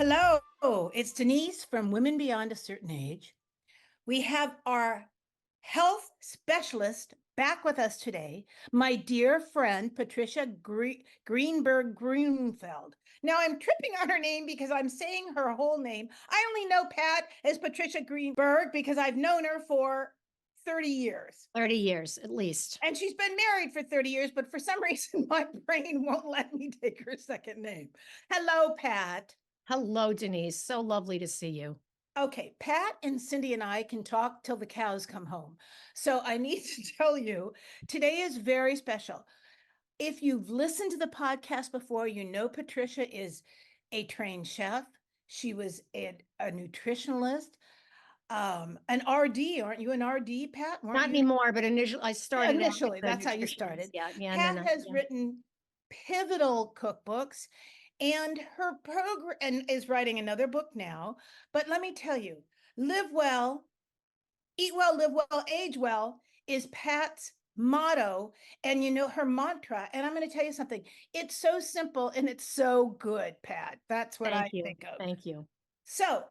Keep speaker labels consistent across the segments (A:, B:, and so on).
A: Hello, it's Denise from Women Beyond a Certain Age. We have our health specialist back with us today, my dear friend, Patricia Greenberg Grunfeld. Now, I'm tripping on her name because I'm saying her whole name. I only know Pat as Patricia Greenberg because I've known her for 30 years.
B: 30 years at least.
A: And she's been married for 30 years, but for some reason, my brain won't let me take her second name. Hello, Pat.
B: Hello, Denise. So lovely to see you.
A: Okay, Pat and Cindy and I can talk till the cows come home. So I need to tell you, today is very special. If you've listened to the podcast before, you know Patricia is a trained chef. She was a nutritionalist, an RD. Aren't you an RD, Pat? Weren't
B: Not
A: you?
B: anymore, but initially I started out with
A: Initially,
B: the
A: that's how you
B: nutritionist.
A: started.
B: Yeah, no,
A: Pat
B: no.
A: has
B: Yeah.
A: written pivotal cookbooks and her program and is writing another book now. But let me tell you, live well, eat well, live well, age well is Pat's motto. And you know her mantra. And I'm going to tell you something. It's so simple and it's so good, Pat. That's what I
B: Thank you.
A: think of.
B: Thank you.
A: So,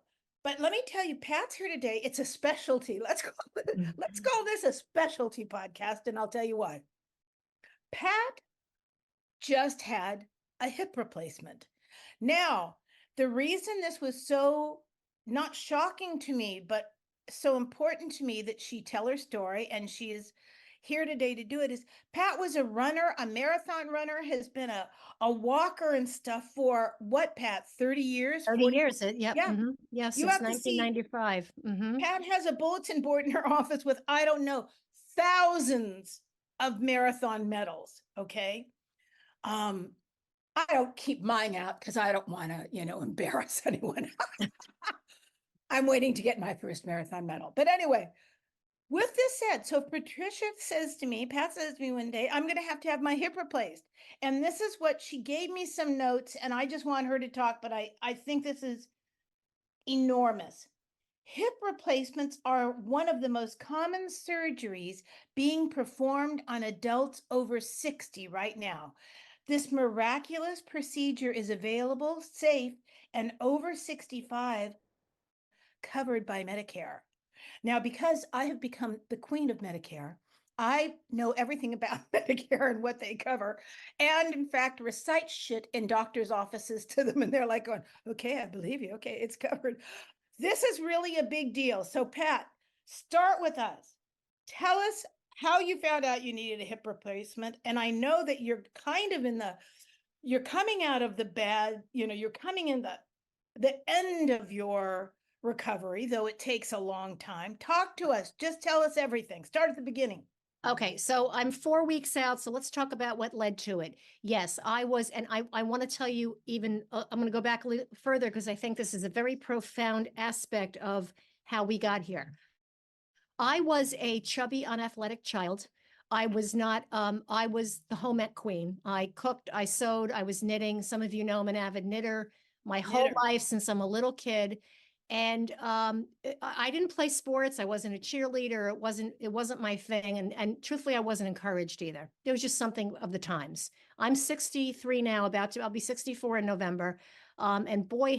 A: but let me tell you, Pat's here today. It's a specialty. Let's call this a specialty podcast, and I'll tell you why. Pat just had a hip replacement. Now, the reason this was so not shocking to me, but so important to me that she tell her story and she is here today to do it is Pat was a runner, a marathon runner, has been a walker and stuff for what, Pat, 30 years?
B: 30
A: 40?
B: years. Yep.
A: Yeah.
B: Yeah,
A: You
B: since
A: have to see
B: 1995.
A: Pat has a bulletin board in her office with, I don't know, thousands of marathon medals. Okay. Um, I don't keep mine out because I don't want to, embarrass anyone. I'm waiting to get my first marathon medal. But anyway, with this said, so Patricia says to me, Pat says to me one day, I'm going to have my hip replaced. And this is what she gave me some notes, and I just want her to talk, but I think this is enormous. Hip replacements are one of the most common surgeries being performed on adults over 60 right now. This miraculous procedure is available, safe, and over 65 covered by Medicare. Now, because I have become the queen of Medicare, I know everything about Medicare and what they cover, and in fact, recite shit in doctors' offices to them, and they're like going, okay, I believe you. Okay, it's covered. This is really a big deal. So, Pat, start with us. Tell us how you found out you needed a hip replacement. And I know that you're kind of you're coming out of the bad, you're coming in the end of your recovery, though it takes a long time. Talk to us. Just tell us everything. Start at the beginning.
B: Okay, so I'm 4 weeks out. So let's talk about what led to it. Yes, I was, and I want to tell you even, I'm going to go back a little further because I think this is a very profound aspect of how we got here. I was a chubby, unathletic child. I was not, I was the home ec queen. I cooked, I sewed, I was knitting. Some of you know I'm an avid knitter my whole life since I'm a little kid. And I didn't play sports. I wasn't a cheerleader. It wasn't my thing. And truthfully, I wasn't encouraged either. It was just something of the times. I'm 63 now, I'll be 64 in November. And boy,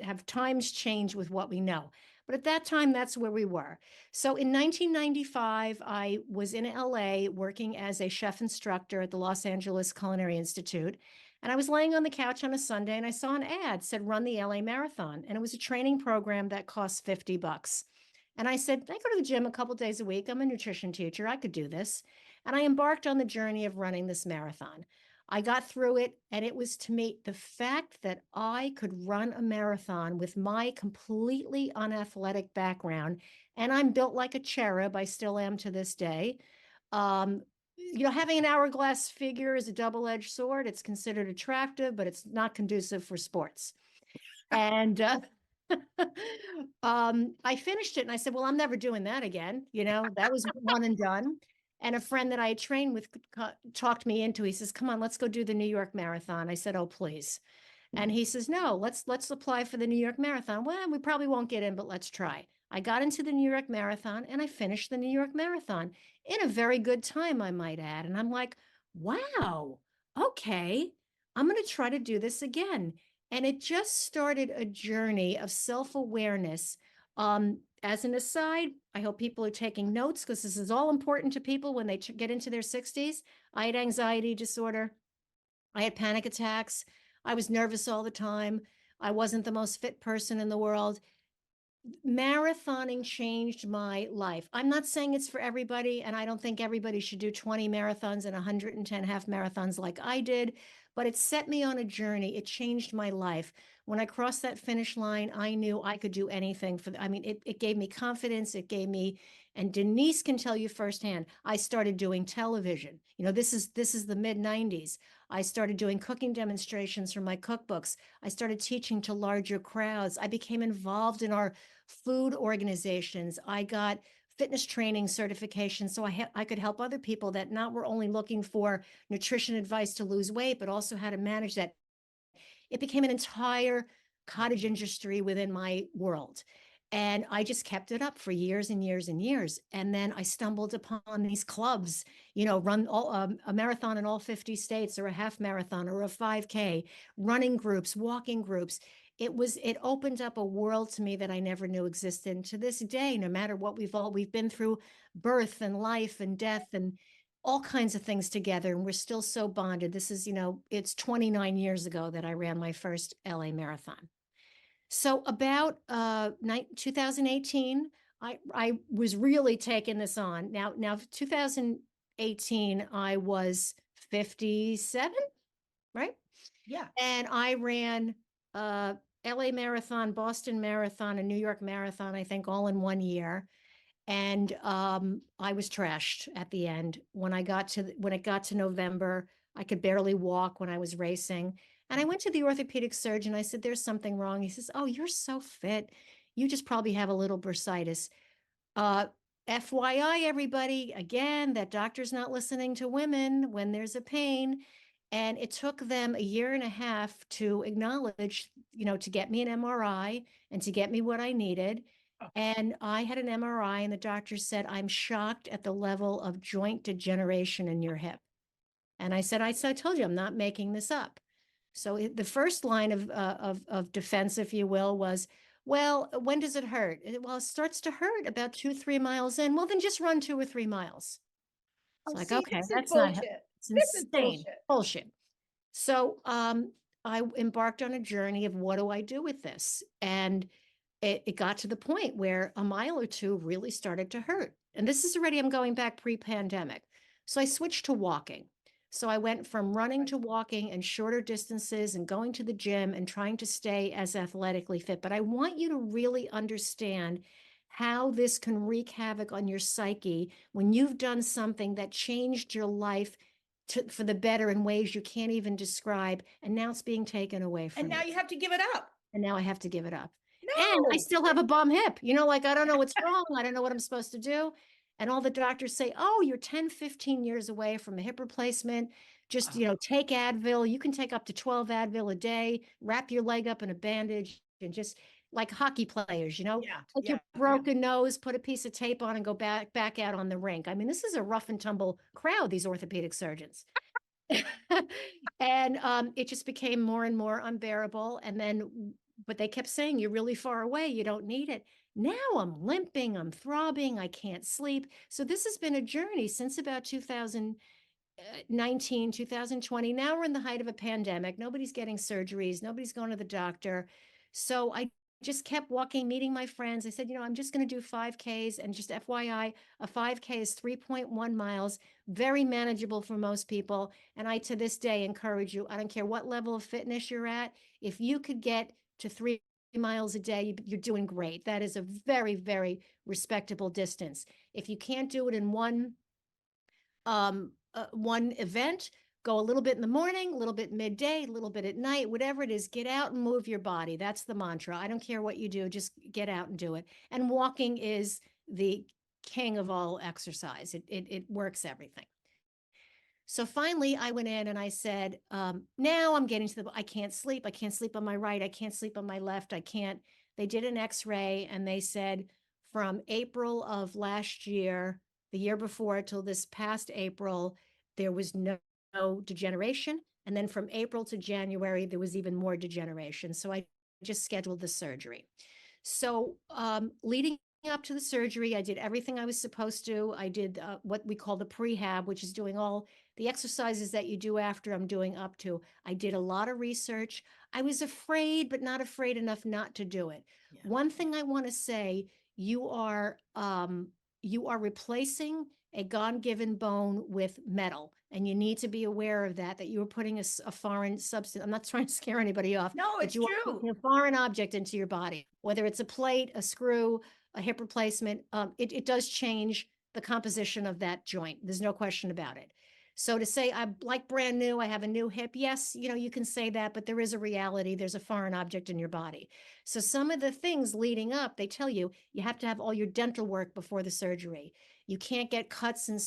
B: have times changed with what we know. But at that time, that's where we were. So in 1995, I was in LA working as a chef instructor at the Los Angeles Culinary Institute. And I was laying on the couch on a Sunday and I saw an ad said, run the LA Marathon. And it was a training program that cost $50. And I said, I go to the gym a couple days a week. I'm a nutrition teacher. I could do this. And I embarked on the journey of running this marathon. I got through it, and it was to me the fact that I could run a marathon with my completely unathletic background, and I'm built like a cherub. I still am to this day. Having an hourglass figure is a double-edged sword. It's considered attractive, but it's not conducive for sports. And I finished it and I said, well, I'm never doing that again. That was one and done. And a friend that I had trained with talked me into, he says, come on, let's go do the New York Marathon. I said, oh, please. And he says, no, let's apply for the New York Marathon. Well, we probably won't get in, but let's try. I got into the New York Marathon and I finished the New York Marathon in a very good time, I might add. And I'm like, wow, okay, I'm going to try to do this again. And it just started a journey of self-awareness. As an aside, I hope people are taking notes because this is all important to people when they get into their 60s. I had anxiety disorder. I had panic attacks. I was nervous all the time. I wasn't the most fit person in the world. Marathoning changed my life. I'm not saying it's for everybody, and I don't think everybody should do 20 marathons and 110 half marathons like I did, but it set me on a journey. It changed my life. When I crossed that finish line, I knew I could do anything I mean, it gave me confidence. It gave me, and Denise can tell you firsthand, I started doing television. You know, this is the mid 90s. I started doing cooking demonstrations from my cookbooks. I started teaching to larger crowds. I became involved in our food organizations. I got fitness training certification so I could help other people that not were only looking for nutrition advice to lose weight, but also how to manage that. It became an entire cottage industry within my world. And I just kept it up for years and years and years. And then I stumbled upon these clubs, you know, run a marathon in all 50 states, or a half marathon, or a 5K, running groups, walking groups. It opened up a world to me that I never knew existed. And to this day, no matter what we've been through birth and life and death and all kinds of things together, and we're still so bonded. This is, you know, it's 29 years ago that I ran my first LA marathon. So about 2018, I was really taking this on. Now 2018, I was 57, right?
A: Yeah.
B: And I ran LA Marathon, Boston Marathon, and New York Marathon, I think, all in 1 year. And I was trashed at the end. When it got to November, I could barely walk when I was racing. And I went to the orthopedic surgeon. I said, "There's something wrong." He says, "Oh, you're so fit. You just probably have a little bursitis." Uh, FYI, everybody, again, that doctor's not listening to women when there's a pain. And it took them a year and a half to acknowledge, you know, to get me an MRI and to get me what I needed.
A: Oh,
B: And I had an MRI, and the doctor said, "I'm shocked at the level of joint degeneration in your hip." And I told you, I'm not making this up. So the first line of defense, if you will, was, "Well, when does it hurt?" Well, it starts to hurt about 2, 3 miles in. Well, then just run 2 or 3 miles. It's
A: oh,
B: like,
A: see,
B: okay,
A: this is
B: that's not,
A: bullshit.
B: it's
A: This is
B: insane.
A: bullshit.
B: Bullshit. So I embarked on a journey of what do I do with this? And it got to the point where a mile or two really started to hurt. And this is already, I'm going back pre-pandemic. So I switched to walking. So I went from running to walking and shorter distances and going to the gym and trying to stay as athletically fit. But I want you to really understand how this can wreak havoc on your psyche when you've done something that changed your life for the better in ways you can't even describe. And now it's being taken away
A: And
B: from
A: now
B: you.
A: you have to give it up.
B: And now I have to give it up. And I
A: No.
B: still have a bum hip. You know, like, I don't know what's wrong. I don't know what I'm supposed to do. And all the doctors say, "Oh, you're 10, 15 years away from a hip replacement. Just, you know, take Advil. You can take up to 12 Advil a day, wrap your leg up in a bandage, and just like hockey players, you know,
A: Yeah,
B: take your
A: yeah.
B: broken nose, put a piece of tape on, and go back out on the rink." I mean, this is a rough and tumble crowd, these orthopedic surgeons. And it just became more and more unbearable. And then, but they kept saying, "You're really far away. You don't need it." Now I'm limping, I'm throbbing, I can't sleep. So this has been a journey since about 2019, 2020. Now we're in the height of a pandemic. Nobody's getting surgeries. Nobody's going to the doctor. So I just kept walking, meeting my friends. I said, "You know, I'm just going to do 5Ks." And just FYI, a 5K is 3.1 miles, very manageable for most people. And I, to this day, encourage you, I don't care what level of fitness you're at, if you could get to 3 miles a day, you're doing great. That is a very, very respectable distance. If you can't do it in one event, go a little bit in the morning, a little bit midday, a little bit at night, whatever it is, get out and move your body. That's the mantra. I don't care what you do, just get out and do it. And walking is the king of all exercise. It works everything. So finally I went in and I said, now I'm getting to I can't sleep. I can't sleep on my right. I can't sleep on my left. I can't. They did an x-ray and they said from April of last year, the year before till this past April, there was no degeneration. And then from April to January, there was even more degeneration. So I just scheduled the surgery. So leading up to the surgery, I did everything I was supposed to. I did what we call the prehab, which is doing all the exercises that you do after I'm doing up to. I did a lot of research. I was afraid, but not afraid enough not to do it.
A: Yeah.
B: One thing I want to say, you are replacing a God-given bone with metal, and you need to be aware of that you are putting a foreign substance. I'm not trying to scare anybody off,
A: No,
B: but
A: it's
B: you are
A: true.
B: putting a foreign object into your body, whether it's a plate, a screw, a hip replacement. It does change the composition of that joint. There's no question about it. So to say I'm like brand new, I have a new hip, yes, you can say that, but there is a reality. There's a foreign object in your body. So some of the things leading up, they tell you have to have all your dental work before the surgery. You can't get cuts and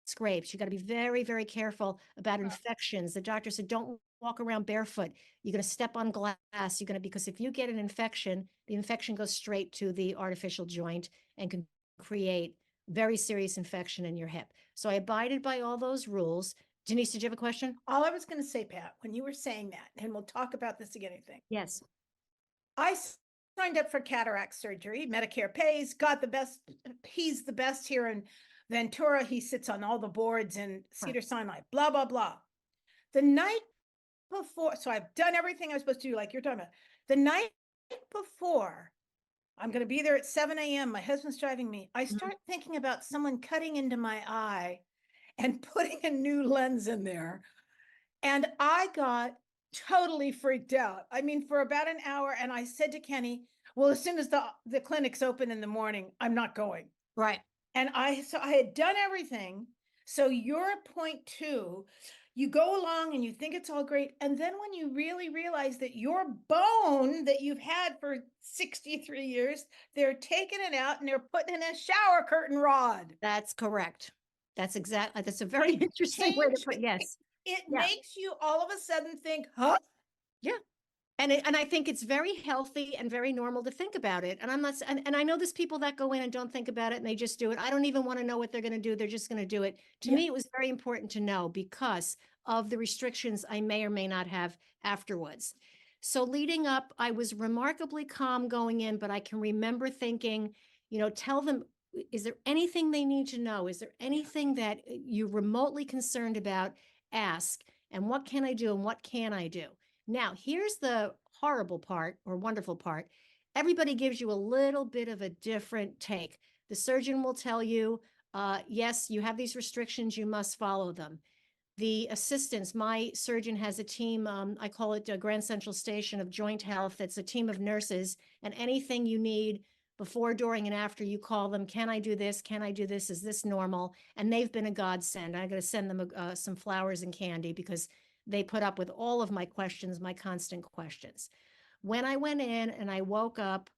B: scrapes. You got to be very, very careful about infections. The doctor said, don't walk around barefoot. You're going to step on glass. Because if you get an infection, the infection goes straight to the artificial joint and can create very serious infection in your hip. So I abided by all those rules. Denise, did you have a question?
A: All I was going to say, Pat, when you were saying that, and we'll talk about this again, I think.
B: Yes.
A: I signed up for cataract surgery. Medicare pays, got the best. He's the best here in Ventura. He sits on all the boards in Cedar Sinai, blah, blah, blah. The night before, so I've done everything I was supposed to do, like you're talking about. The night before, I'm going to be there at 7 a.m. My husband's driving me. I start thinking about someone cutting into my eye and putting a new lens in there. And I got totally freaked out. I mean, for about an hour. And I said to Kenny, well, as soon as the clinic's open in the morning, I'm not going.
B: Right.
A: And so I had done everything. So you're at point 2. You go along and you think it's all great. And then when you really realize that your bone that you've had for 63 years, they're taking it out and they're putting in a shower curtain rod.
B: That's correct. That's a very interesting way to put, yes.
A: It makes you all of a sudden think, huh?
B: Yeah. And I think it's very healthy and very normal to think about it. And I'm not, and I know there's people that go in and don't think about it and they just do it. I don't even want to know what they're going to do. They're just going to do it. To me, it was very important to know because of the restrictions I may or may not have afterwards. So leading up, I was remarkably calm going in, but I can remember thinking, tell them, is there anything they need to know? Is there anything that you're remotely concerned about? Ask. And what can I do and what can I do? Now, here's the horrible part or wonderful part. Everybody gives you a little bit of a different take. The surgeon will tell you, yes, you have these restrictions, you must follow them. The assistants, my surgeon has a team, I call it a Grand Central Station of Joint Health. That's a team of nurses, and anything you need before, during, and after, you call them. Can I do this? Can I do this? Is this normal? And they've been a godsend. I got to send them some flowers and candy because they put up with all of my questions, my constant questions. When I went in and I woke up,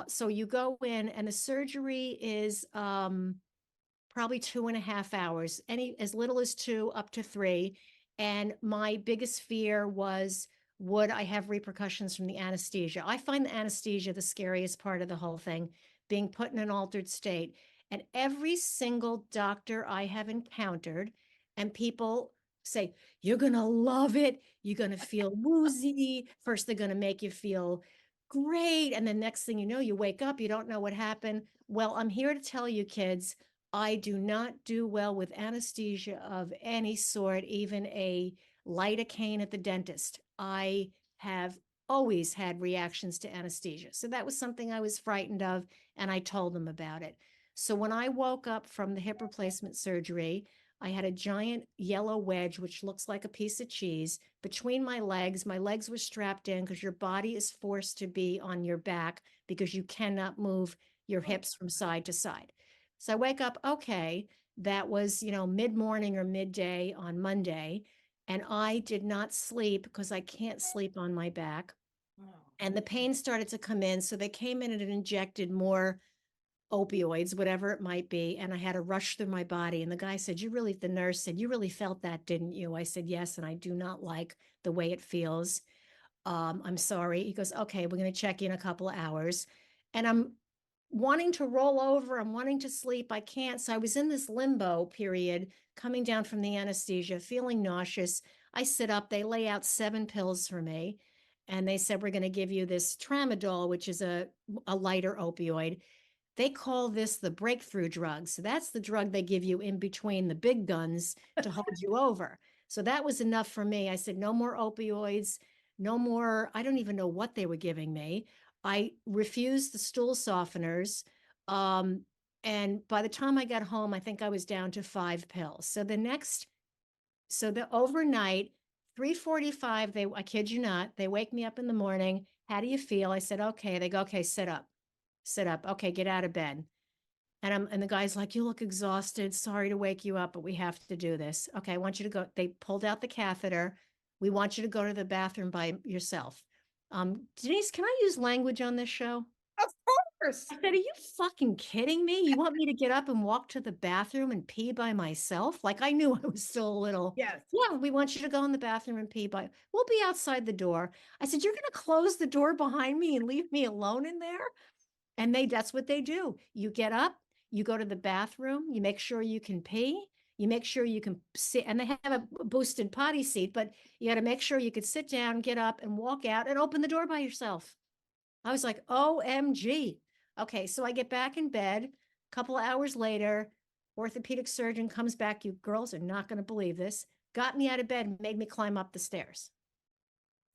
B: so you go in and the surgery is probably 2.5 hours, as little as 2 up to 3. And my biggest fear was, would I have repercussions from the anesthesia? I find the anesthesia the scariest part of the whole thing, being put in an altered state. And every single doctor I have encountered, and people say, you're going to love it. You're going to feel woozy. First, they're going to make you feel great. And the next thing you know, you wake up, you don't know what happened. Well, I'm here to tell you, kids, I do not do well with anesthesia of any sort, even a lidocaine at the dentist. I have always had reactions to anesthesia. So that was something I was frightened of, and I told them about it. So when I woke up from the hip replacement surgery, I had a giant yellow wedge, which looks like a piece of cheese, between my legs. My legs were strapped in because your body is forced to be on your back because you cannot move your hips from side to side. So I wake up, okay, that was, mid-morning or midday on Monday, and I did not sleep because I can't sleep on my back. And the pain started to come in. So they came in and injected more opioids, whatever it might be. And I had a rush through my body. And the guy said, the nurse said, you really felt that, didn't you? I said, yes. And I do not like the way it feels. I'm sorry. He goes, okay, we're going to check in a couple of hours. And I'm wanting to roll over. I'm wanting to sleep. I can't. So I was in this limbo period, coming down from the anesthesia, feeling nauseous. I sit up, they lay out 7 pills for me. And they said, we're going to give you this tramadol, which is a lighter opioid. They call this the breakthrough drug. So that's the drug they give you in between the big guns to hold you over. So that was enough for me. I said, no more opioids, no more. I don't even know what they were giving me. I refused the stool softeners. And by the time I got home, I think I was down to 5 pills. So the overnight, 3:45, I kid you not, they wake me up in the morning. How do you feel? I said, okay. They go, okay, sit up, sit up. Okay, get out of bed. And the guy's like, you look exhausted. Sorry to wake you up, but we have to do this. Okay, I want you to go. They pulled out the catheter. We want you to go to the bathroom by yourself. Denise, can I use language on this show?
A: Of course.
B: I said, are you fucking kidding me? You want me to get up and walk to the bathroom and pee by myself? Like I knew I was still a little,
A: Yes.
B: yeah, we want you to go in the bathroom and we'll be outside the door. I said, you're going to close the door behind me and leave me alone in there? And that's what they do. You get up, you go to the bathroom, you make sure you can pee, you make sure you can sit, and they have a boosted potty seat, but you got to make sure you could sit down, get up and walk out and open the door by yourself. I was like, OMG. Okay, so I get back in bed. A couple of hours later, orthopedic surgeon comes back. You girls are not going to believe this. Got me out of bed, made me climb up the stairs.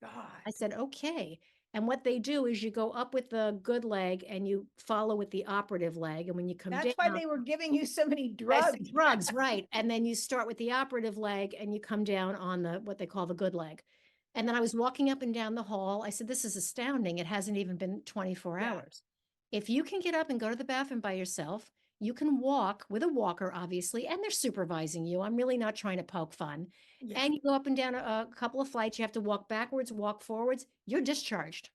A: God.
B: I said, okay. And what they do is you go up with the good leg and you follow with the operative leg. And when you come
A: That's
B: down,
A: why they were giving you so many
B: that's
A: drugs.
B: the drugs, right? And then you start with the operative leg and you come down on the what they call the good leg. And then I was walking up and down the hall. I said, this is astounding. It hasn't even been 24
A: Yeah.
B: hours. If you can get up and go to the bathroom by yourself, you can walk with a walker, obviously, and they're supervising you. I'm really not trying to poke fun.
A: Yeah.
B: And you go up and down a couple of flights. You have to walk backwards, walk forwards. You're discharged.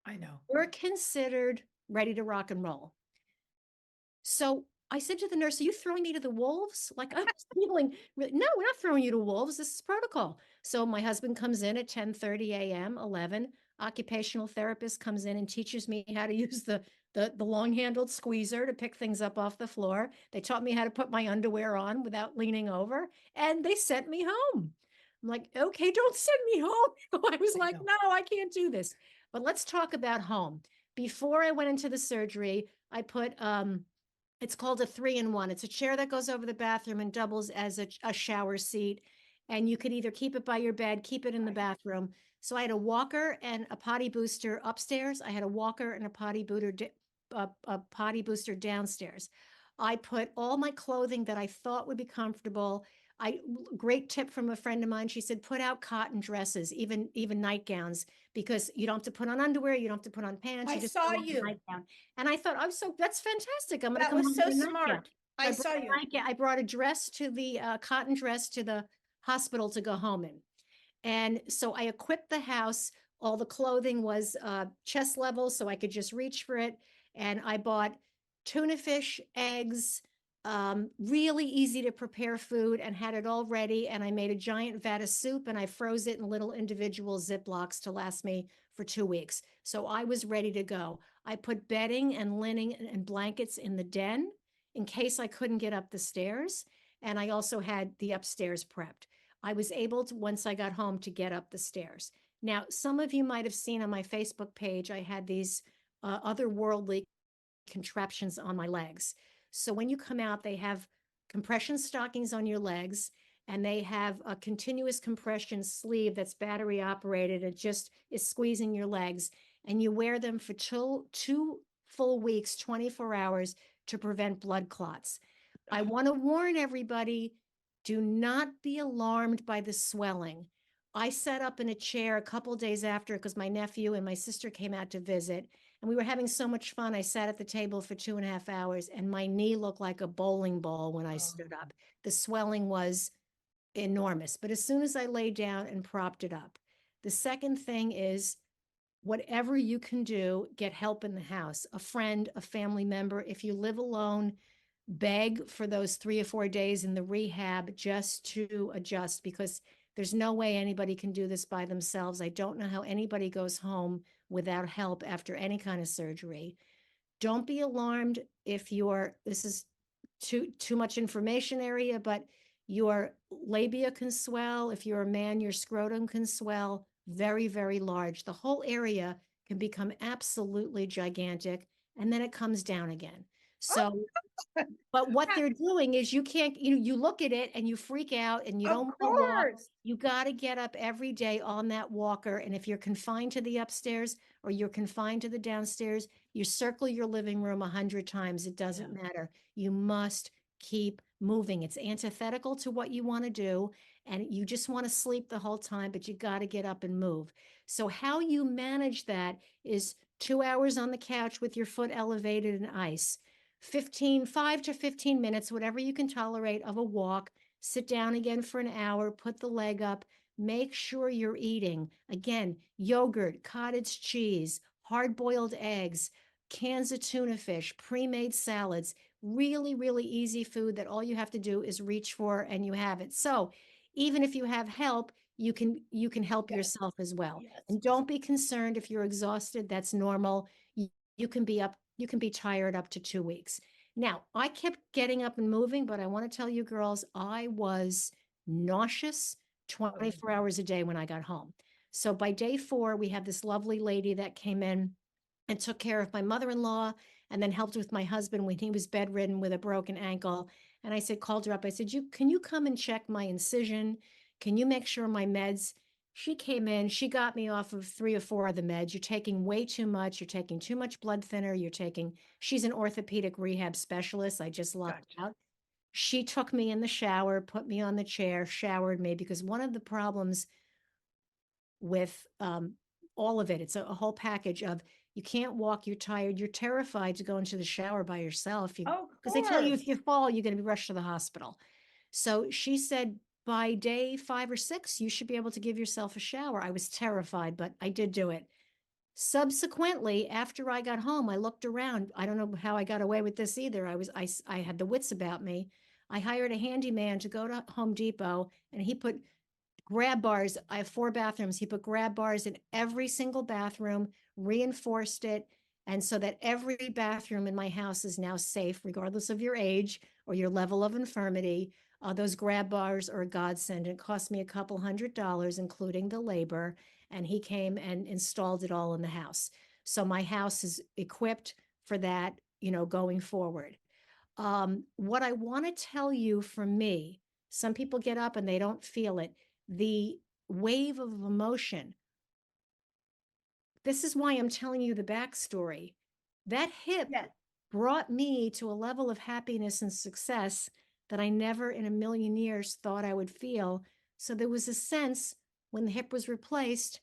A: I know.
B: You're considered ready to rock and roll. So I said to the nurse, are you throwing me to the wolves? Like I was feeling, no, we're not throwing you to wolves. This is protocol. So my husband comes in at 10:30 a.m., 11. Occupational therapist comes in and teaches me how to use the long-handled squeezer to pick things up off the floor. They taught me how to put my underwear on without leaning over, and they sent me home. I'm like, okay, don't send me home. I was like,
A: know.
B: no, I can't do this. But let's talk about home. Before I went into the surgery, I put it's called a 3-in-1. It's a chair that goes over the bathroom and doubles as a shower seat. And you could either keep it by your bed, keep it in the bathroom. So I had a walker and a potty booster upstairs. I had a walker and a potty booster downstairs. I put all my clothing that I thought would be comfortable. Great tip from a friend of mine. She said, put out cotton dresses, even nightgowns, because you don't have to put on underwear. You don't have to put on pants.
A: I
B: You just
A: saw
B: put on a
A: you.
B: nightgown. And I thought, that's fantastic. I'm going to
A: That
B: come
A: was
B: home
A: so
B: with a nightgown.
A: smart.
B: So
A: I saw
B: brought a
A: you.
B: nightgown. I brought a dress to the cotton dress to the hospital to go home in. And so I equipped the house. All the clothing was chest level, so I could just reach for it. And I bought tuna fish, eggs, really easy to prepare food, and had it all ready. And I made a giant vat of soup and I froze it in little individual Ziplocs to last me for 2 weeks. So I was ready to go. I put bedding and linen and blankets in the den in case I couldn't get up the stairs. And I also had the upstairs prepped. I was able to, once I got home, to get up the stairs. Now, some of you might have seen on my Facebook page, I had these otherworldly contraptions on my legs. So when you come out, they have compression stockings on your legs, and they have a continuous compression sleeve that's battery operated. It just is squeezing your legs, and you wear them for two full weeks, 24 hours, to prevent blood clots. I want to warn everybody, do not be alarmed by the swelling. I sat up in a chair a couple days after because my nephew and my sister came out to visit, and we were having so much fun. I sat at the table for 2.5 hours, and my knee looked like a bowling ball when I stood up. The swelling was enormous. But as soon as I laid down and propped it up, the second thing is, whatever you can do, get help in the house, a friend, a family member. If you live alone, beg for those 3 or 4 days in the rehab just to adjust, because there's no way anybody can do this by themselves. I don't know how anybody goes home without help after any kind of surgery. Don't be alarmed if this is too much information area, but Your labia can swell. If you're a man, your scrotum can swell very, very large. The whole area can become absolutely gigantic, and then it comes down again. So, but what they're doing is you can't, you look at it and you freak out and you
A: Of
B: don't want to walk.
A: course.
B: You got to get up every day on that walker. And if you're confined to the upstairs or you're confined to the downstairs, you circle your living room 100 times. It doesn't matter. You must keep moving. It's antithetical to what you want to do. And you just want to sleep the whole time, but you got to get up and move. So how you manage that is 2 hours on the couch with your foot elevated in ice. 5 to 15 minutes, whatever you can tolerate of a walk, sit down again for an hour, put the leg up, make sure you're eating. Again, yogurt, cottage cheese, hard-boiled eggs, cans of tuna fish, pre-made salads, really, really easy food that all you have to do is reach for and you have it. So even if you have help, you can help
A: Yes.
B: yourself as well.
A: Yes.
B: And don't be concerned if you're exhausted, that's normal. You can be up, you can be tired up to 2 weeks. Now, I kept getting up and moving, but I want to tell you girls, I was nauseous 24 hours a day when I got home. So by day 4, we had this lovely lady that came in and took care of my mother-in-law and then helped with my husband when he was bedridden with a broken ankle. And I said, called her up. I said, can you come and check my incision? Can you make sure my meds? She came in, she got me off of 3 or 4 of the meds. You're taking way too much. You're taking too much blood thinner. She's an orthopedic rehab specialist. I just lucked out. She took me in the shower, put me on the chair, showered me, because one of the problems with all of it, it's a whole package of, you can't walk, you're tired, you're terrified to go into the shower by yourself.
A: Of
B: Because they tell you
A: course.
B: if you fall, you're going to be rushed to the hospital. So she said, by day 5 or 6, you should be able to give yourself a shower. I was terrified, but I did do it. Subsequently, after I got home, I looked around. I don't know how I got away with this either. I had the wits about me. I hired a handyman to go to Home Depot, and he put grab bars. I have 4 bathrooms. He put grab bars in every single bathroom, reinforced it. And so that every bathroom in my house is now safe, regardless of your age or your level of infirmity. Those grab bars are a godsend. It cost me a couple $100, including the labor. And he came and installed it all in the house. So my house is equipped for that, going forward. What I want to tell you from me, some people get up and they don't feel it. The wave of emotion. This is why I'm telling you the backstory. That hip
A: Yes.
B: brought me to a level of happiness and success that I never in a million years thought I would feel. So there was a sense when the hip was replaced,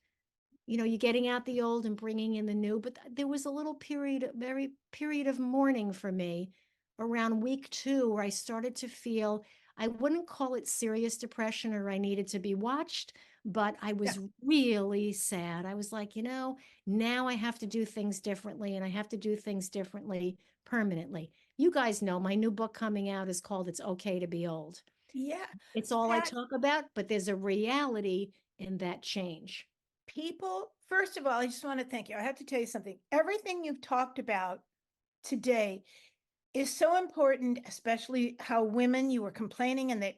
B: you're getting out the old and bringing in the new, but there was a little period of mourning for me around week 2 where I started to feel, I wouldn't call it serious depression or I needed to be watched, but I was really sad. I was like, now I have to do things differently, and I have to do things differently permanently. You guys know my new book coming out is called It's Okay to Be Old.
A: Yeah.
B: It's all I
A: Pat,
B: talk about, but there's a reality in that change.
A: people, first of all, I just want to thank you. I have to tell you something. Everything you've talked about today is so important, especially how women, you were complaining and that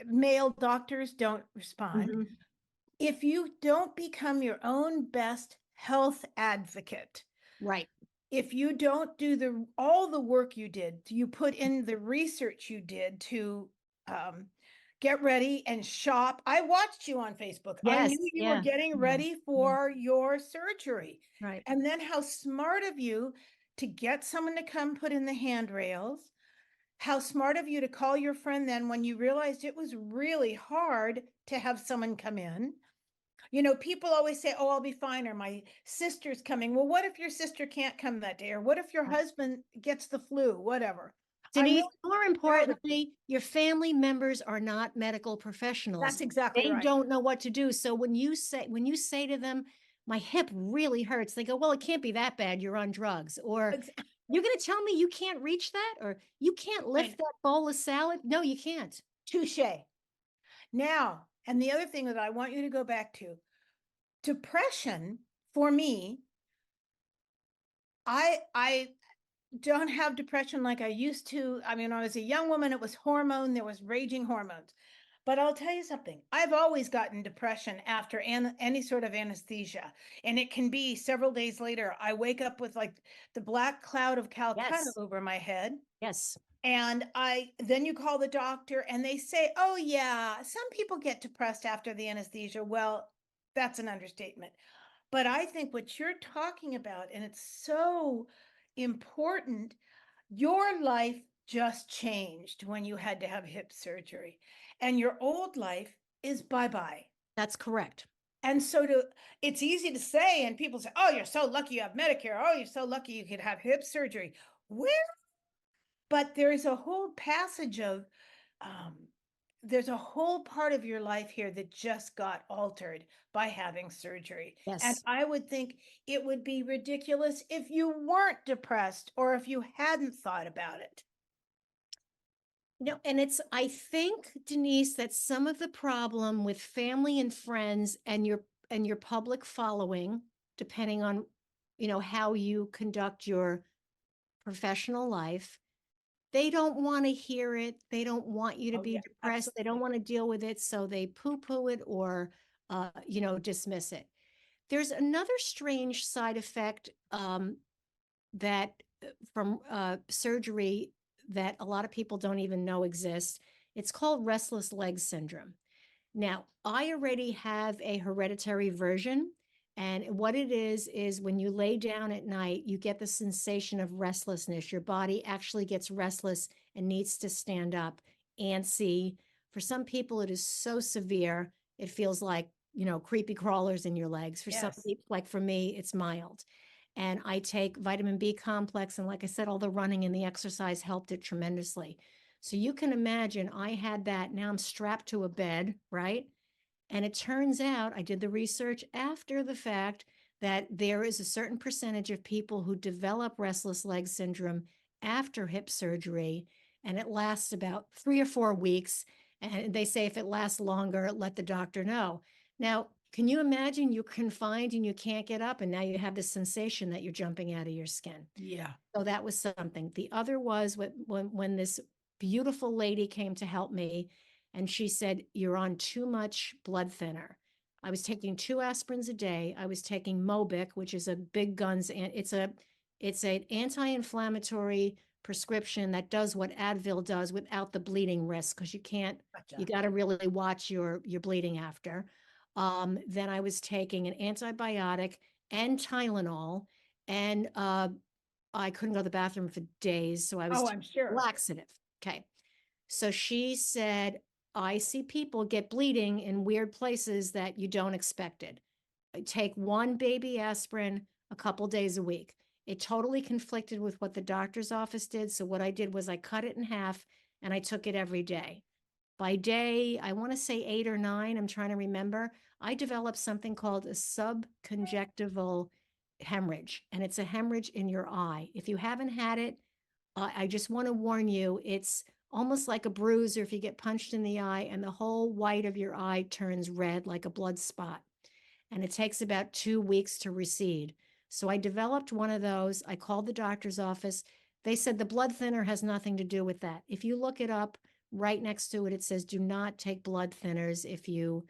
A: male doctors don't respond.
B: Mhm.
A: If you don't become your own best health advocate,
B: Right.
A: if you don't do all the work you did, you put in the research you did to get ready and shop. I watched you on Facebook. I
B: Yes.
A: knew you were
B: Yeah.
A: getting
B: Yeah.
A: ready for your surgery.
B: Right.
A: And then how smart of you to get someone to come put in the handrails. How smart of you to call your friend then when you realized it was really hard to have someone come in. People always say, oh, I'll be fine, or my sister's coming. Well, what if your sister can't come that day? Or what if your
B: Right.
A: husband gets the flu? Whatever. I'm
B: Denise,
A: really
B: more
A: proud of you.
B: importantly, your family members are not medical professionals.
A: That's exactly
B: They
A: right.
B: don't know what to do. So when you say to them, my hip really hurts, they go, well, it can't be that bad. You're on drugs. Or
A: Ex-
B: you're going to tell me you can't reach that? Or you can't lift that bowl of salad? No, you can't.
A: Touche. Now, and the other thing that I want you to go back to, depression for me, I don't have depression like I used to. I mean, when I was a young woman, it was hormone, there was raging hormones. But I'll tell you something. I've always gotten depression after any sort of anesthesia. And it can be several days later. I wake up with like the black cloud of Calcutta
B: Yes.
A: over my head.
B: Yes.
A: And then you call the doctor and they say, oh, yeah, some people get depressed after the anesthesia. Well, that's an understatement. But I think what you're talking about, and it's so important, your life just changed when you had to have hip surgery, and your old life is bye bye.
B: That's correct.
A: And so it's easy to say, and people say, oh, you're so lucky you have Medicare. Oh, you're so lucky you could have hip surgery. Well, but there's a whole passage of um, there's a whole part of your life here that just got altered by having surgery. And
B: Yes.
A: I would think it would be ridiculous if you weren't depressed or if you hadn't thought about it.
B: No, and I think, Denise, that some of the problem with family and friends and your public following, depending on, how you conduct your professional life, they don't want to hear it. They don't want you to
A: Oh,
B: be
A: yeah,
B: depressed. They don't
A: absolutely.
B: want to deal with it. So they poo-poo it or, dismiss it. There's another strange side effect that from surgery that a lot of people don't even know exists. It's called restless leg syndrome. Now, I already have a hereditary version. And what it is when you lay down at night, you get the sensation of restlessness. Your body actually gets restless and needs to stand up. And see, for some people, it is so severe, it feels like, creepy crawlers in your legs. For some
A: Yes.
B: people, like for me, it's mild. And I take vitamin B complex. And like I said, all the running and the exercise helped it tremendously. So you can imagine I had that. Now I'm strapped to a bed, right? And it turns out I did the research after the fact that there is a certain percentage of people who develop restless leg syndrome after hip surgery, and it lasts about 3 or 4 weeks. And they say if it lasts longer, let the doctor know. Now, can you imagine you're confined and you can't get up, and now you have this sensation that you're jumping out of your skin?
A: Yeah.
B: So that was something. The other was when this beautiful lady came to help me, and she said, "You're on too much blood thinner." I was taking 2 aspirins a day. I was taking Mobic, which is a big guns, and it's an anti-inflammatory prescription that does what Advil does without the bleeding risk, because you
A: Gotcha.
B: got to really watch your bleeding after. Then I was taking an antibiotic and Tylenol, and I couldn't go to the bathroom for days, so I was
A: Oh,
B: taking
A: I'm sure.
B: laxative. Okay. So she said, I see people get bleeding in weird places that you don't expect it. I take one baby aspirin a couple days a week. It totally conflicted with what the doctor's office did. So what I did was I cut it in half and I took it every day. By day, I want to say 8 or 9, I'm trying to remember, I developed something called a subconjunctival hemorrhage, and it's a hemorrhage in your eye. If you haven't had it, I just want to warn you, it's almost like a bruise, or if you get punched in the eye and the whole white of your eye turns red like a blood spot. And it takes about 2 weeks to recede. So I developed one of those. I called the doctor's office. They said the blood thinner has nothing to do with that. If you look it up, right next to it, it says do not take blood thinners if you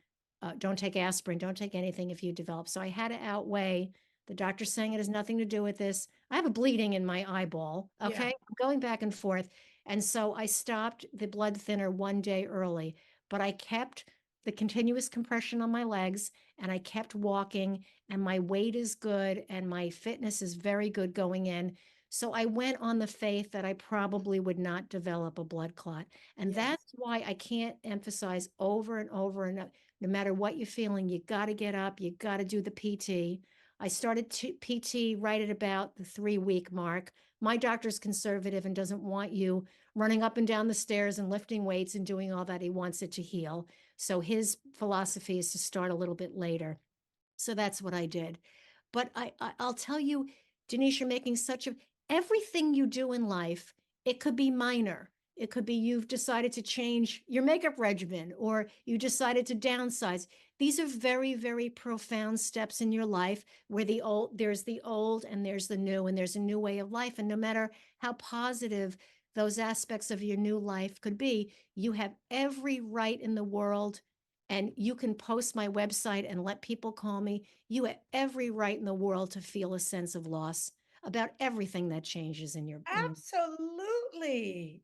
B: don't take aspirin, don't take anything if you develop. So I had to outweigh the doctor saying it has nothing to do with this. I have a bleeding in my eyeball.
A: Yeah.
B: Okay. I'm going back and forth. And so I stopped the blood thinner one day early, but I kept the continuous compression on my legs and I kept walking, and my weight is good and my fitness is very good going in. So I went on the faith that I probably would not develop a blood clot. And
A: Yes.
B: that's why I can't emphasize over and over and no matter what you're feeling, you got to get up, you got to do the PT. I started PT right at about the 3 week mark. My doctor's conservative and doesn't want you running up and down the stairs and lifting weights and doing all that. He wants it to heal. So his philosophy is to start a little bit later. So that's what I did. But I'll tell you, Denise, you're making such a everything you do in life, it could be minor. It could be you've decided to change your makeup regimen or you decided to downsize. These are very, very profound steps in your life where there's the old and there's the new and there's a new way of life. And no matter how positive those aspects of your new life could be. You have every right in the world, and you can post my website and let people call me. You have every right in the world to feel a sense of loss about everything that changes in your
A: Absolutely.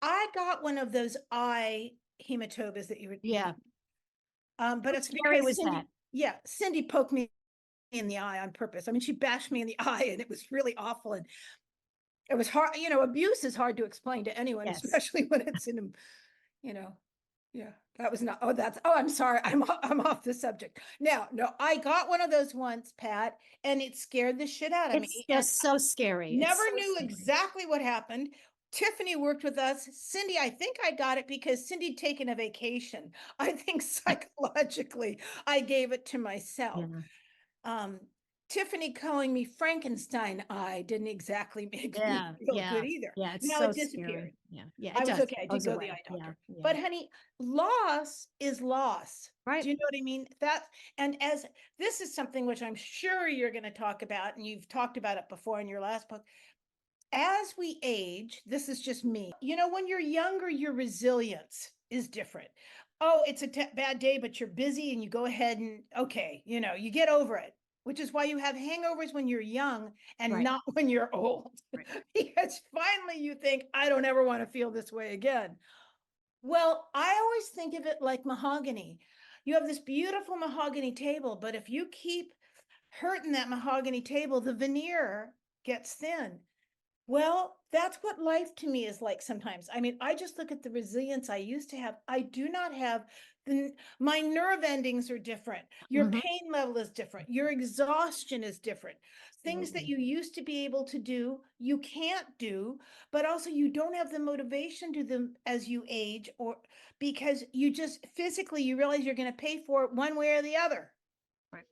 A: I got one of those eye hematobas that you were,
B: yeah.
A: but
B: How
A: it's
B: scary
A: because
B: was that?
A: Cindy poked me in the eye on purpose. I mean, she bashed me in the eye and it was really awful. And it was hard, abuse is hard to explain to anyone,
B: Yes.
A: especially when it's in, you know, yeah, that was not, I'm sorry. I'm off the subject. Now, no, I got one of those once, Pat, and it scared the shit out of me.
B: It's
A: And
B: just so scary. It's
A: never
B: so
A: knew
B: scary.
A: exactly what happened. Tiffany worked with us. Cindy, I think I got it because Cindy'd taken a vacation. I think psychologically I gave it to myself.
B: Yeah.
A: Um, Tiffany calling me Frankenstein eye didn't exactly make me
B: Yeah.
A: feel
B: Yeah.
A: good either.
B: Yeah. It's
A: Now
B: so
A: it
B: scary.
A: disappeared.
B: Yeah. Yeah.
A: I
B: It
A: was
B: does.
A: okay. I
B: It
A: did
B: goes
A: go to the
B: away.
A: eye
B: Yeah.
A: doctor.
B: Yeah.
A: But honey, loss is loss.
B: Right.
A: Do you know what I mean? And as this is something which I'm sure you're going to talk about, and you've talked about it before in your last book. As we age, this is just me. When you're younger, your resilience is different. Oh, it's a bad day, but you're busy and you go ahead and, okay, you get over it, which is why you have hangovers when you're young and
B: Right.
A: not when you're old.
B: Right.
A: Because finally you think, I don't ever want to feel this way again. Well, I always think of it like mahogany. You have this beautiful mahogany table, but if you keep hurting that mahogany table, the veneer gets thin. Well, that's what life to me is like sometimes. I mean, I just look at the resilience I used to have. I do not have my nerve endings are different. Your
B: Mhm.
A: pain level is different. Your exhaustion is different. Things that
B: Absolutely.
A: you used to be able to do, you can't do, but also you don't have the motivation to them as you age, or because you just physically you realize you're going to pay for it one way or the other.
B: Right.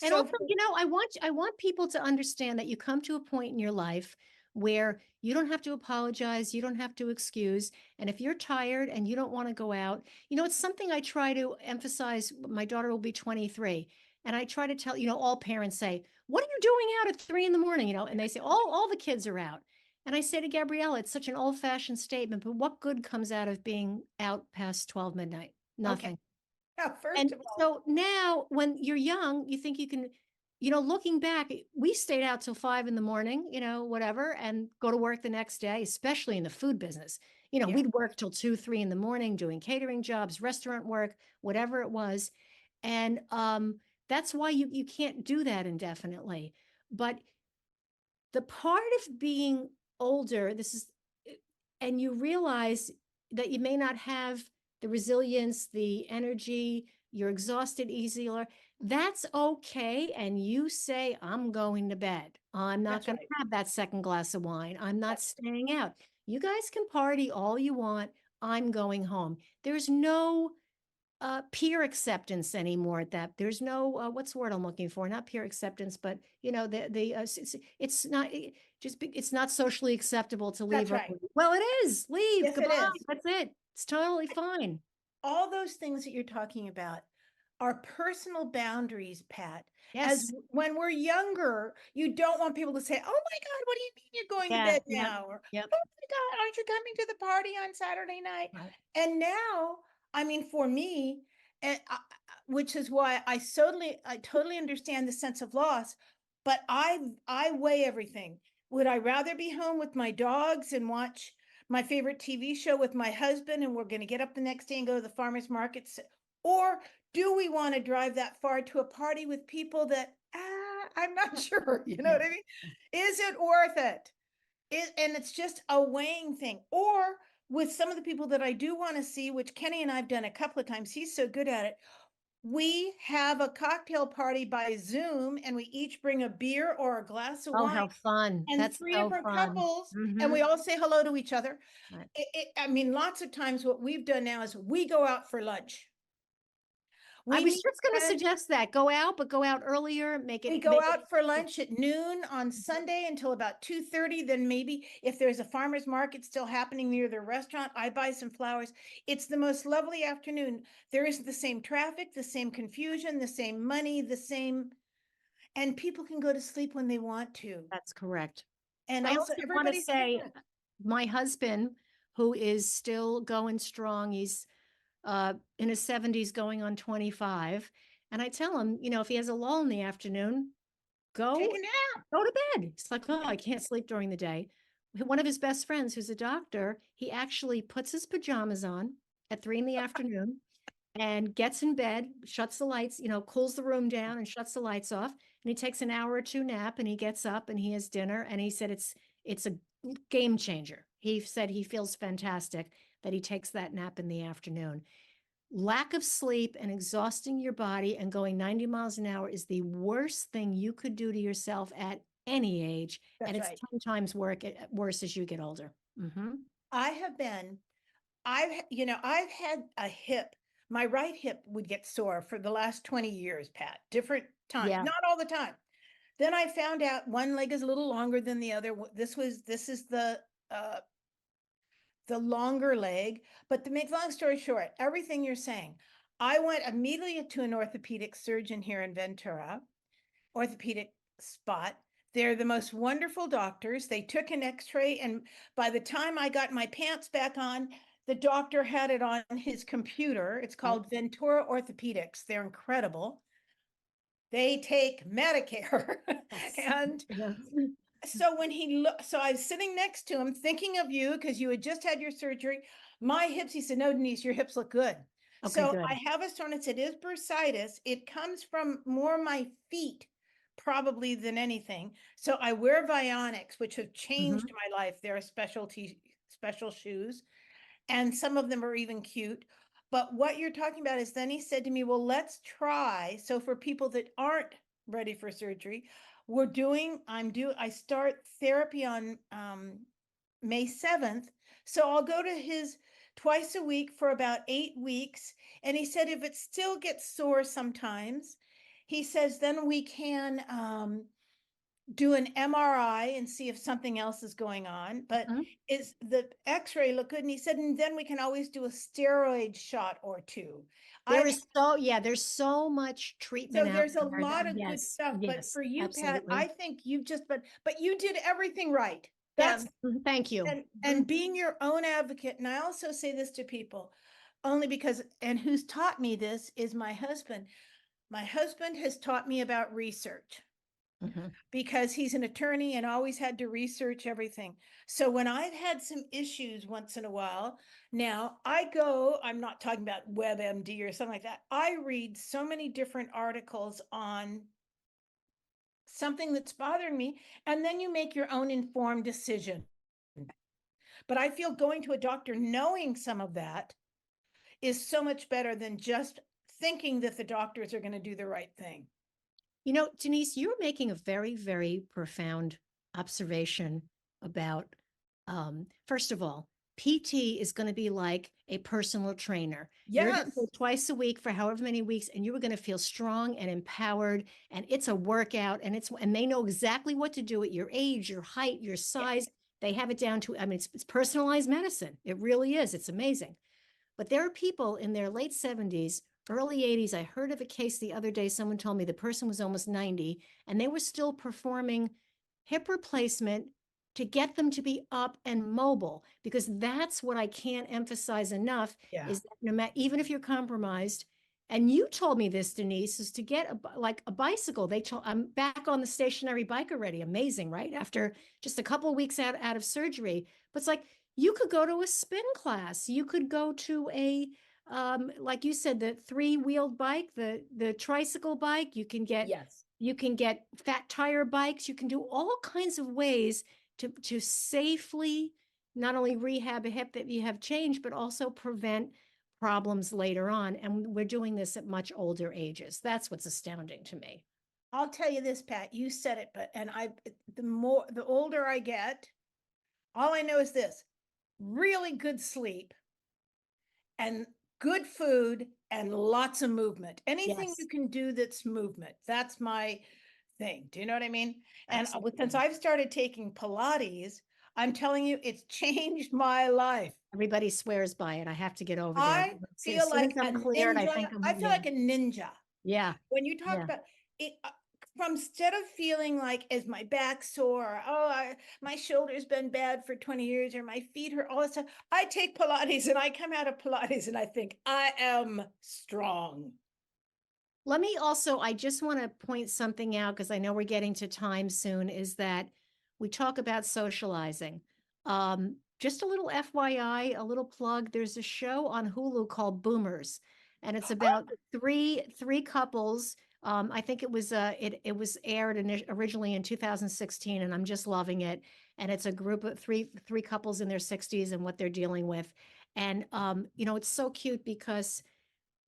B: And
A: So
B: also, I want people to understand that you come to a point in your life where you don't have to apologize, you don't have to excuse. And if you're tired and you don't want to go out, it's something I try to emphasize. My daughter will be 23. And I try to tell, all parents say, "What are you doing out at 3 in the morning?" And they say, all the kids are out. And I say to Gabriella, it's such an old-fashioned statement, but what good comes out of being out past 12 midnight?
A: okay.
B: Nothing.
A: Now, first
B: And
A: of all,
B: so now when you're young, you think you can, looking back, we stayed out till 5 in the morning, whatever, and go to work the next day, especially in the food business.
A: yeah.
B: We'd work till 2, 3 in the morning doing catering jobs, restaurant work, whatever it was. And that's why you can't do that indefinitely. But the part of being older, and you realize that you may not have the resilience, the energy, you're exhausted easier. That's okay. And you say, I'm going to bed. I'm not
A: That's
B: going to
A: right.
B: have that second glass of wine. I'm not
A: That's
B: staying out. You guys can party all you want. I'm going home. There's no peer acceptance anymore at that. There's no what's the word I'm looking for? Not peer acceptance, but it's not it's not socially acceptable to leave
A: that's right.
B: early. Well, it is. Leave.
A: Yes, it
B: Goodbye.
A: is.
B: That's it. It's totally fine.
A: All those things that you're talking about are personal boundaries, Pat. As
B: Yes.
A: when we're younger, you don't want people to say, "Oh my God, what do you mean you're going to
B: Yeah.
A: bed
B: Yep.
A: now?" Or,
B: Yep.
A: "Oh my God, aren't you coming to the party on Saturday night?"
B: Right.
A: And now, I mean, for me, and which is why I totally understand the sense of loss, but I weigh everything. Would I rather be home with my dogs and watch my favorite TV show with my husband, and we're going to get up the next day and go to the farmer's markets? Or do we want to drive that far to a party with people that, I'm not sure, you know
B: Yeah.
A: what I mean? Is it worth it? And it's just a weighing thing. Or with some of the people that I do want to see, which Kenny and I've done a couple of times, he's so good at it. We have a cocktail party by Zoom, and we each bring a beer or a glass of
B: Oh,
A: wine
B: how fun.
A: and
B: That's
A: three
B: so
A: different
B: fun.
A: couples, and
B: Mm-hmm.
A: we all say hello to each other.
B: Right.
A: I mean, lots of times what we've done now is we go out for lunch.
B: I
A: We
B: was
A: meet
B: just going to
A: friends.
B: suggest that. Go out, but go out earlier.
A: We go
B: Make
A: out for
B: it.
A: lunch at noon on Sunday until about 2:30. Then maybe if there's a farmer's market still happening near the restaurant, I buy some flowers. It's the most lovely afternoon. There isn't the same traffic, the same confusion, the same money, and people can go to sleep when they want to.
B: That's correct.
A: And
B: I
A: also
B: also want to
A: everybody's
B: say,
A: different.
B: my husband, who is still going strong, he's in his 70s going on 25. And I tell him, if he has a lull in the afternoon,
A: Take
B: go
A: a nap.
B: go to bed. It's like, oh, I can't sleep during the day. One of his best friends, who's a doctor, he actually puts his pajamas on at 3 in the afternoon and gets in bed, shuts the lights, cools the room down and shuts the lights off. And he takes an hour or two nap and he gets up and he has dinner. And he said it's a game changer. He said he feels fantastic that he takes that nap in the afternoon. Lack of sleep and exhausting your body and going 90 miles an hour is the worst thing you could do to yourself at any age. And
A: That's
B: it's
A: right.
B: 10 times worse as you get older. Mm-hmm.
A: I have been, I've had a hip. My right hip would get sore for the last 20 years, Pat, different times,
B: Yeah.
A: not all the time. Then I found out one leg is a little longer than the other. This is the longer leg. But to make long story short, everything you're saying, I went immediately to an orthopedic surgeon here in Ventura, orthopedic spot. They're the most wonderful doctors. They took an x-ray, and by the time I got my pants back on, the doctor had it on his computer. It's called Ventura Orthopedics. They're incredible. They take Medicare.
B: Yes.
A: And
B: Yeah.
A: so when he looked, so I was sitting next to him thinking of you because you had just had your surgery. My hips, he said, no, Denise, your hips look good.
B: Okay,
A: So
B: good.
A: I have a soreness. It is bursitis. It comes from more my feet probably than anything. So I wear Vionics, which have changed my life. They're special shoes, and some of them are even cute. But what you're talking about is then he said to me, well, let's try. So for people that aren't ready for surgery, I start therapy on May 7th. So I'll go to his twice a week for about 8 weeks. And he said, if it still gets sore sometimes, he says, then we can do an MRI and see if something else is going on. But is the x-ray look good? And he said, and then we can always do a steroid shot or two.
B: There's so much treatment
A: So
B: out
A: there's a
B: there that,
A: lot of good
B: yes,
A: stuff. But
B: yes,
A: for you, Pat,
B: absolutely.
A: I think you've but you did everything right.
B: Yeah.
A: That's
B: Thank you.
A: and being your own advocate. And I also say this to people only because, and who's taught me this is my husband. My husband has taught me about research because he's an attorney and always had to research everything. So when I've had some issues once in a while, now I'm not talking about WebMD or something like that. I read so many different articles on something that's bothering me, and then you make your own informed decision. But I feel going to a doctor knowing some of that is so much better than just thinking that the doctors are going to do the right thing.
B: Denise, you're making a very, very profound observation about, first of all, PT is going to be like a personal trainer. You're going to
A: Yes.
B: go twice a week for however many weeks, and you are going to feel strong and empowered. And it's a workout, and they know exactly what to do at your age, your height, your size. They have it down to, I mean, it's personalized medicine. It really is. It's amazing. But there are people in their late 70s, early 80s. I heard of a case the other day. Someone told me the person was almost 90 and they were still performing hip replacement to get them to be up and mobile, because that's what I can't emphasize enough is that no matter, even if you're compromised, and you told me this, Denise, is to get a bicycle. I'm back on the stationary bike already. Amazing, right? After just a couple of weeks out of surgery. But it's like, you could go to a spin class. You could go to like you said, the 3-wheeled bike, the tricycle bike. You can get fat tire bikes. You can do all kinds of ways to safely not only rehab a hip that you have changed, but also prevent problems later on. And we're doing this at much older ages. That's what's astounding to me.
A: I'll tell you this, Pat, you said it, the older I get, all I know is this: really good sleep and good food and lots of movement. Anything
B: Yes,
A: you can do that's movement. That's my thing. Do you know what I mean? And since
B: absolutely.
A: I've started taking Pilates, I'm telling you, it's changed my life.
B: Everybody swears by it. I have to get over there.
A: I
B: As
A: feel
B: soon as
A: like a
B: I'm cleared, I
A: ninja.
B: think
A: I feel
B: yeah,
A: like a ninja.
B: yeah,
A: When you talk
B: yeah.
A: about it, instead of feeling like, is my back sore? My shoulder's been bad for 20 years, or my feet hurt, all this stuff. I take Pilates and I come out of Pilates and I think I am strong.
B: Let me also, I just want to point something out because I know we're getting to time soon, is that we talk about socializing. Just a little FYI, a little plug. There's a show on Hulu called Boomers, and it's about three couples. I think it was it was aired originally in 2016, and I'm just loving it. And it's a group of three couples in their 60s and what they're dealing with. And it's so cute because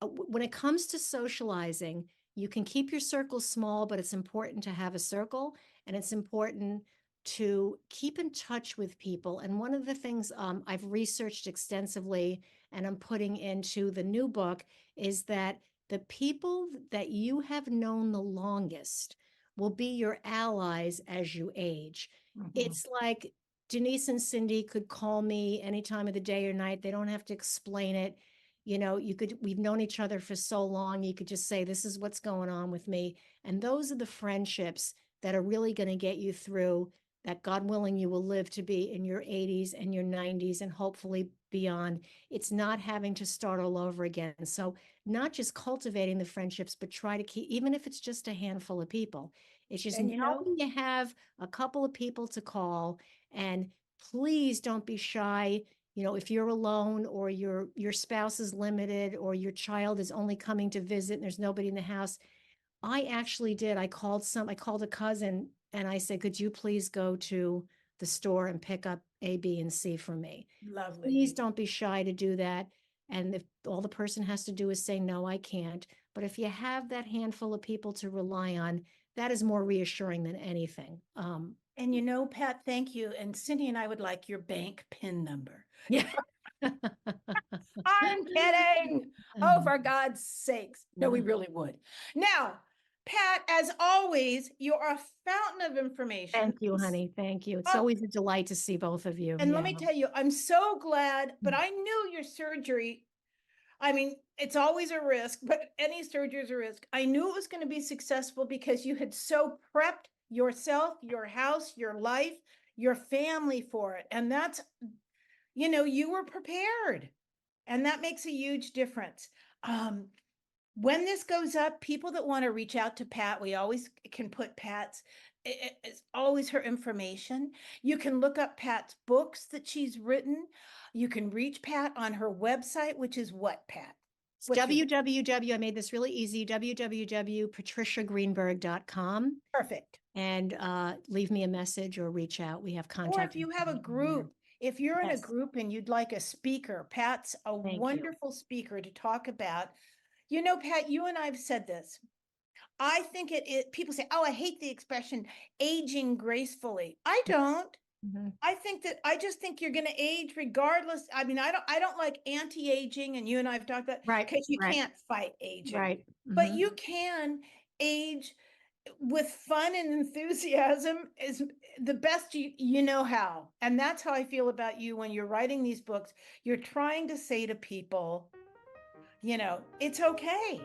B: when it comes to socializing, you can keep your circle small, but it's important to have a circle, and it's important to keep in touch with people. And one of the things I've researched extensively and I'm putting into the new book is that the people that you have known the longest will be your allies as you age. It's like Denise and Cindy could call me any time of the day or night. They don't have to explain it. We've known each other for so long. You could just say, this is what's going on with me. And those are the friendships that are really going to get you through that. God willing, you will live to be in your 80s and your 90s and hopefully beyond. It's not having to start all over again. So not just cultivating the friendships, but try to keep, even if it's just a handful of people, it's just knowing you have a couple of people to call. And please don't be shy. If you're alone or your spouse is limited or your child is only coming to visit and there's nobody in the house. I actually did. I called a cousin and I said, could you please go to the store and pick up A, B, and C for me?
A: Lovely.
B: Please don't be shy to do that. And if all the person has to do is say, no, I can't. But if you have that handful of people to rely on, that is more reassuring than anything.
A: And Pat, thank you. And Cindy and I would like your bank PIN number.
B: Yeah.
A: I'm kidding. Oh, for God's sakes. No, we really would. Now, Pat, as always, you're a fountain of information.
B: Thank you, honey. Thank you. It's always a delight to see both of you.
A: And let me tell you, I'm so glad, but I knew your surgery. I mean, it's always a risk, but any surgery is a risk. I knew it was going to be successful because you had so prepped yourself, your house, your life, your family for it. And that's, you were prepared. And that makes a huge difference. When this goes up, people that want to reach out to Pat, we always can put Pat's, it's always her information. You can look up Pat's books that she's written. You can reach Pat on her website, which is what, Pat?
B: www. I made this really easy. www.patriciagreenberg.com.
A: Perfect.
B: And leave me a message or reach out. We have contact.
A: Or if you have a group, if you're in a group and you'd like a speaker, Pat's a wonderful speaker to talk about. Pat, you and I have said this. I think people say, oh, I hate the expression aging gracefully. I don't. I just think you're going to age regardless. I mean, I don't like anti-aging, and you and I have talked about, right, because you can't fight aging, right? But you can age with fun and enthusiasm is the best you know how. And that's how I feel about you when you're writing these books. You're trying to say to people, it's okay.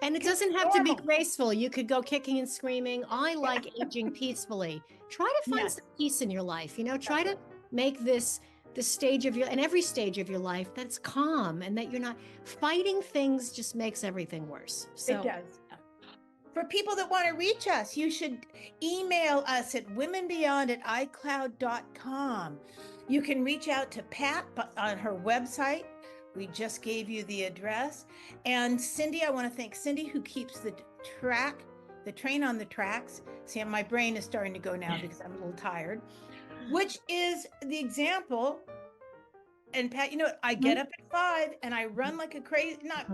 B: And it doesn't have to be graceful. You could go kicking and screaming. I like aging peacefully. Try to find some peace in your life. Try to make this the stage of and every stage of your life that's calm, and that you're not fighting things. Just makes everything worse. So
A: it does. For people that want to reach us, you should email us at womenbeyond@icloud.com. You can reach out to Pat on her website. We just gave you the address. And Cindy, I want to thank Cindy, who keeps the train on the tracks. See, my brain is starting to go now because I'm a little tired, which is the example. And Pat, I get up at 5 and I run like a crazy, not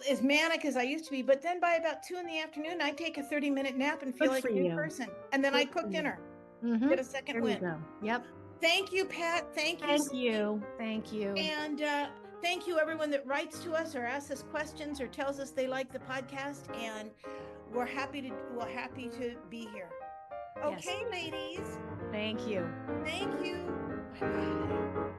A: as manic as I used to be, but then by about 2 p.m, I take a 30-minute nap and feel like a new person. And then I cook dinner, get a second win.
B: Yep.
A: Thank you, Pat. Thank you.
B: Thank you.
A: And thank you, everyone that writes to us or asks us questions or tells us they like the podcast. And we're happy to be here. Okay, ladies.
B: Thank you.
A: Thank you. Bye-bye.